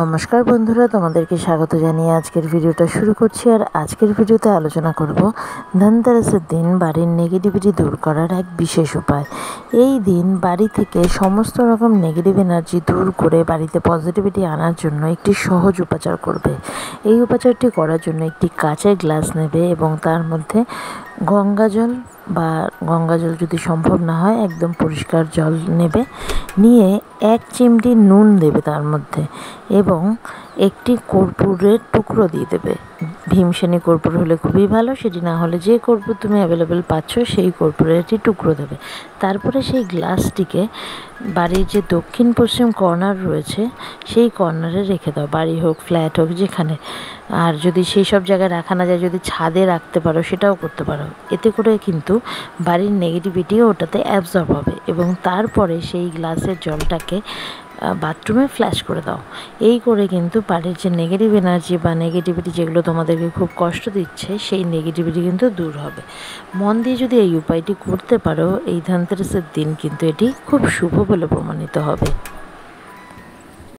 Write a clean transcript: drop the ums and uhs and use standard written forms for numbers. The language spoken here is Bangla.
নমস্কার বন্ধুরা, তোমাদেরকে স্বাগত জানিয়ে আজকের ভিডিওটা শুরু করছি। আর আজকের ভিডিওতে আলোচনা করব ধনতেরাসের দিন বাড়ির নেগেটিভিটি দূর করার এক বিশেষ উপায়। এই দিন বাড়ি থেকে সমস্ত রকম নেগেটিভ এনার্জি দূর করে বাড়িতে পজিটিভিটি আনার জন্য একটি সহজ উপাচার করবে। এই উপাচারটি করার জন্য একটি কাঁচের গ্লাস নেবে এবং তার মধ্যে গঙ্গাজল বা গঙ্গাজল যদি সম্ভব না হয় একদম পরিষ্কার জল নেবে, নিয়ে 1 চিমটি নুন দেবে তার মধ্যে এবং একটি কর্পূরের টুকরো দিয়ে দেবে। ভীমসেনী কর্পূর হলে খুবই ভালো, সেটি না হলে যে কর্পূর তুমি অ্যাভেলেবেল পাচ্ছ সেই কর্পূরের একটি টুকরো দেবে। তারপরে সেই গ্লাসটিকে বাড়ির যে দক্ষিণ পশ্চিম কর্নার রয়েছে সেই কর্নারে রেখে দাও, বাড়ি হোক ফ্ল্যাট হোক যেখানে। আর যদি সেই সব জায়গায় রাখা না যায়, যদি ছাদে রাখতে পারো সেটাও করতে পারো। এতে করে কিন্তু বাড়ির নেগেটিভিটিও ওটাতে অ্যাবজর্ব হবে। এবং তারপরে সেই গ্লাসের জলটাকে বাথরুমে ফ্ল্যাশ করে দাও। এই করে কিন্তু বাড়ির যে নেগেটিভ এনার্জি বা নেগেটিভিটি যেগুলো তোমাদেরকে খুব কষ্ট দিচ্ছে সেই নেগেটিভিটি কিন্তু দূর হবে। মন দিয়ে যদি এই উপায়টি করতে পারো, এই ধনতেরাসের দিন কিন্তু এটি খুব শুভ বলে প্রমাণিত হবে।